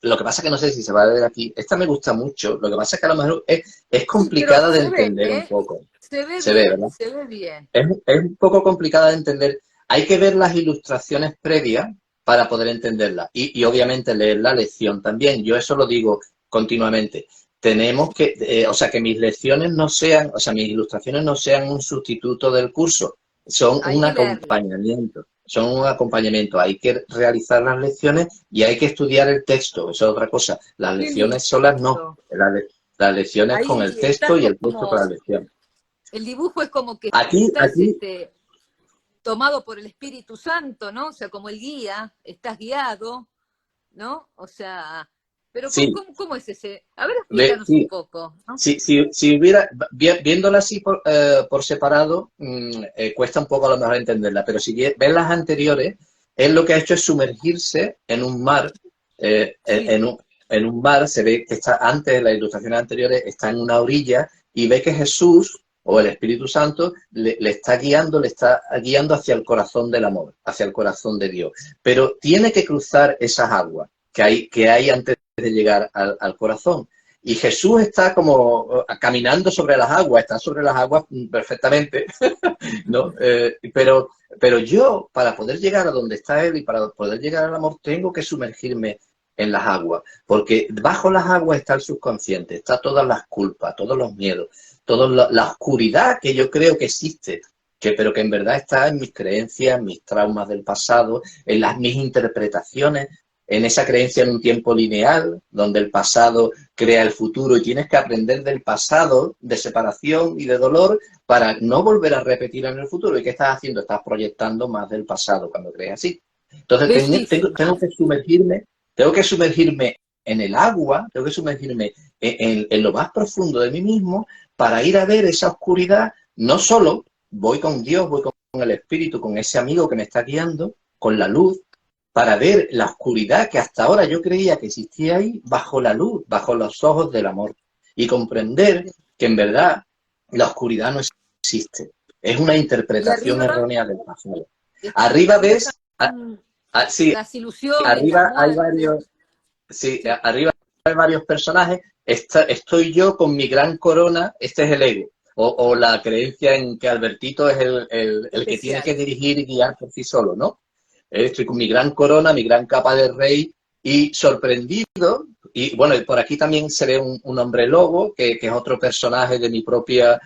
Lo que pasa es que no sé si se va a ver aquí. Esta me gusta mucho. Lo que pasa es que a lo mejor es complicada de entender un poco. Se ve, ¿verdad? Se ve bien. Es un poco complicada de entender. Hay que ver las ilustraciones previas para poder entenderla. Y obviamente leer la lección también. Yo eso lo digo continuamente. Tenemos que, o sea, que mis lecciones no sean, o sea, mis ilustraciones no sean un sustituto del curso. Son un acompañamiento. Son un acompañamiento. Hay que realizar las lecciones y hay que estudiar el texto. Eso es otra cosa. Las lecciones solas no. Las lecciones ahí con el texto y el texto como, con la lección. El dibujo es como que Aquí tomado por el Espíritu Santo, ¿no? O sea, como el guía, estás guiado, ¿no? O sea, pero sí. ¿cómo es ese? A ver, explícanos un poco, ¿no? Si hubiera, viéndola así por separado, cuesta un poco a lo mejor entenderla, pero si ves las anteriores, él lo que ha hecho es sumergirse en un mar, en un mar, se ve que está antes de las ilustraciones anteriores, está en una orilla y ve que Jesús o el Espíritu Santo le está guiando hacia el corazón del amor, hacia el corazón de Dios. Pero tiene que cruzar esas aguas que hay antes de llegar al corazón. Y Jesús está como caminando sobre las aguas, está sobre las aguas perfectamente, ¿no? Pero yo, para poder llegar a donde está Él y para poder llegar al amor, tengo que sumergirme en las aguas, porque bajo las aguas está el subconsciente, está todas las culpas, todos los miedos, toda la oscuridad que yo creo que existe, pero que en verdad está en mis creencias, en mis traumas del pasado, en mis interpretaciones, en esa creencia en un tiempo lineal, donde el pasado crea el futuro y tienes que aprender del pasado, de separación y de dolor, para no volver a repetir en el futuro. ¿Y qué estás haciendo? Estás proyectando más del pasado cuando crees así. Entonces tengo que sumergirme en el agua, tengo que sumergirme en lo más profundo de mí mismo para ir a ver esa oscuridad. No solo voy con Dios, voy con el Espíritu, con ese amigo que me está guiando, con la luz, para ver la oscuridad que hasta ahora yo creía que existía ahí, bajo la luz, bajo los ojos del amor. Y comprender que en verdad la oscuridad no existe. Es una interpretación errónea del pasado. Arriba ves... sí, las ilusiones, arriba hay varios... Sí, arriba hay varios personajes. Estoy yo con mi gran corona, este es el ego. O la creencia en que Albertito es el que tiene que dirigir y guiar por sí solo, ¿no? Estoy con mi gran corona, mi gran capa de rey y sorprendido. Y bueno, por aquí también se ve un hombre lobo, que es otro personaje de mis propios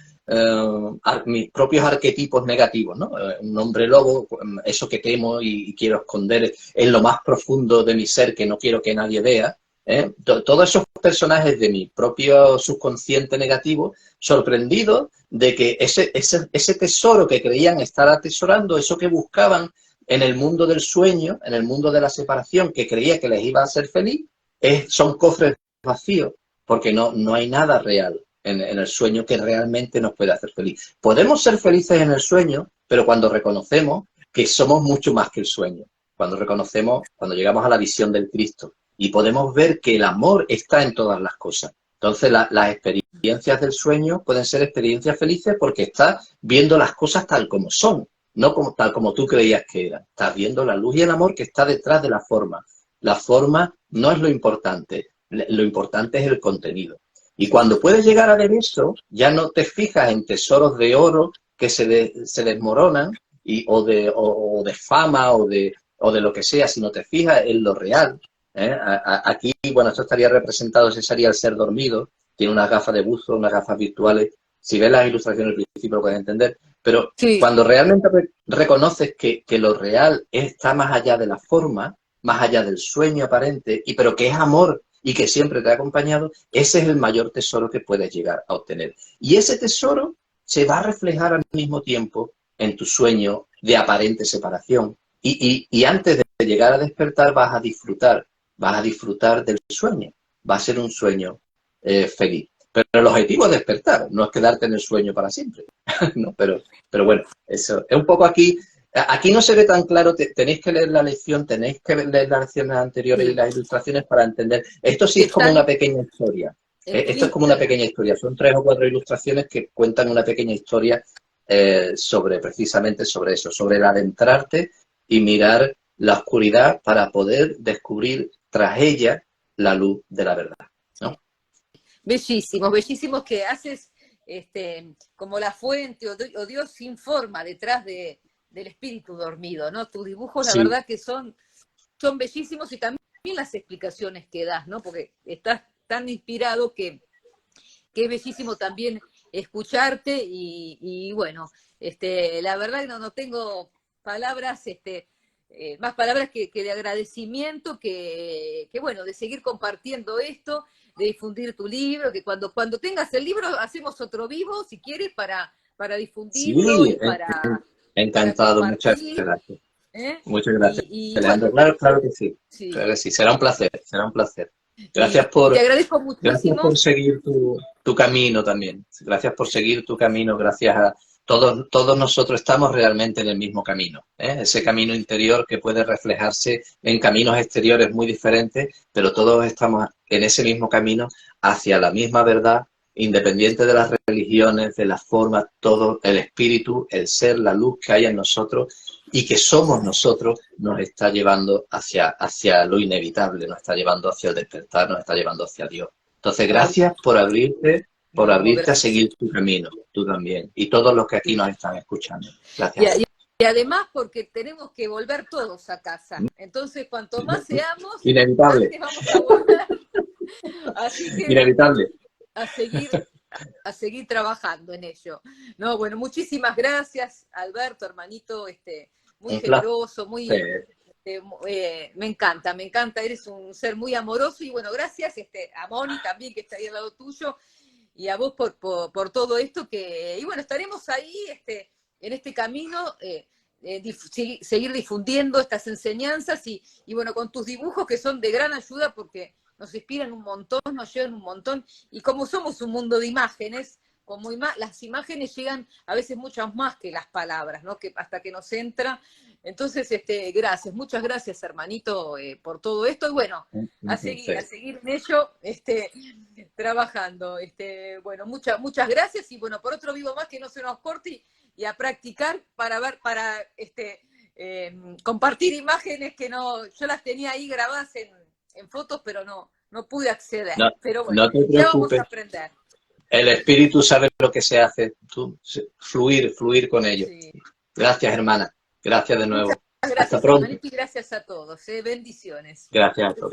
arquetipos negativos, ¿no? Un hombre lobo, eso que temo y quiero esconder en lo más profundo de mi ser, que no quiero que nadie vea. Todos esos personajes de mi propio subconsciente negativo, sorprendidos de que ese tesoro que creían estar atesorando, eso que buscaban en el mundo del sueño, en el mundo de la separación, que creía que les iba a hacer feliz, son cofres vacíos, porque no hay nada real en el sueño que realmente nos puede hacer feliz. Podemos ser felices en el sueño, pero cuando reconocemos que somos mucho más que el sueño, cuando llegamos a la visión del Cristo y podemos ver que el amor está en todas las cosas. Entonces las experiencias del sueño pueden ser experiencias felices porque estás viendo las cosas tal como son, no tal como tú creías que eran. Estás viendo la luz y el amor que está detrás de la forma. La forma no es lo importante es el contenido. Y cuando puedes llegar a ver eso, ya no te fijas en tesoros de oro que se desmoronan o de fama o de lo que sea, sino te fijas en lo real. Aquí, bueno, esto estaría representado, ese sería el ser dormido, tiene unas gafas de buzo, unas gafas virtuales. Si ves las ilustraciones al principio lo puedes entender, pero Sí, cuando realmente reconoces que lo real está más allá de la forma, más allá del sueño aparente, pero que es amor y que siempre te ha acompañado, ese es el mayor tesoro que puedes llegar a obtener. Y ese tesoro se va a reflejar al mismo tiempo en tu sueño de aparente separación. Y antes de llegar a despertar vas a disfrutar del sueño. Va a ser un sueño feliz. Pero el objetivo es despertar, no es quedarte en el sueño para siempre. ¿No? Pero bueno, eso es un poco aquí. Aquí no se ve tan claro, tenéis que leer la lección, tenéis que leer las lecciones anteriores y sí. las ilustraciones para entender. Esto sí es como Están una pequeña historia. en mi Esto es como una Instagram. pequeña historia. Son 3 o 4 ilustraciones que cuentan una pequeña historia precisamente sobre eso, sobre el adentrarte y mirar la oscuridad para poder descubrir tras ella la luz de la verdad, ¿no? Bellísimos, bellísimos que haces como la fuente o Dios sin forma detrás del espíritu dormido, ¿no? Tus dibujos, la Sí, verdad que son bellísimos y también las explicaciones que das, ¿no? Porque estás tan inspirado que es bellísimo también escucharte y bueno, la verdad que no tengo palabras, más palabras que de agradecimiento, que bueno, de seguir compartiendo esto, de difundir tu libro, que cuando tengas el libro hacemos otro vivo, si quieres, para difundirlo sí, y para encantado, muchas compartir, gracias. ¿eh? Muchas gracias, Y Leandro. bueno, Claro, claro que sí. sí, Claro que sí. Será un placer, será un placer. Gracias y te agradezco gracias muchísimo. por seguir tu camino también. Gracias por seguir tu camino. Gracias a todos nosotros estamos realmente en el mismo camino. Ese Sí. camino interior que puede reflejarse en caminos exteriores muy diferentes, pero todos estamos en ese mismo camino hacia la misma verdad, independiente de las religiones, de las formas, todo el espíritu, el ser, la luz que hay en nosotros y que somos nosotros, nos está llevando hacia lo inevitable, nos está llevando hacia el despertar, nos está llevando hacia Dios. Entonces, Ay, gracias por no, abrirte a gracias. seguir tu camino, tú también, y todos los que aquí Sí. nos están escuchando. Y, Gracias. y- y además porque tenemos que volver todos a casa. Entonces, cuanto más seamos, Inevitable, antes vamos a volver. Así que inevitable. a seguir, a seguir trabajando en ello. No, bueno, muchísimas gracias, Alberto, hermanito, muy Un generoso, muy, placer. me encanta, eres un ser muy amoroso y bueno, gracias a Moni también que está ahí al lado tuyo y a vos por todo esto y bueno, estaremos ahí en este camino, seguir difundiendo estas enseñanzas y bueno, con tus dibujos que son de gran ayuda porque nos inspiran un montón, nos llevan un montón y como somos un mundo de imágenes, como las imágenes llegan a veces muchas más que las palabras, ¿no? Que hasta que nos entra. Entonces, gracias, muchas gracias, hermanito, por todo esto. Y bueno, a Un placer. seguir en ello, trabajando. Bueno, muchas gracias y bueno, por otro vivo más que no se nos corte y a practicar para compartir imágenes que yo las tenía ahí grabadas en fotos, pero no pude acceder. No, Pero bueno, no te ya vamos a preocupes. aprender. El espíritu sabe lo que se hace. Tú, fluir con ello. Sí. Gracias, hermana. Gracias de Muchas nuevo. Hasta gracias, pronto. hermanito, y gracias a todos. Bendiciones. Gracias a todos.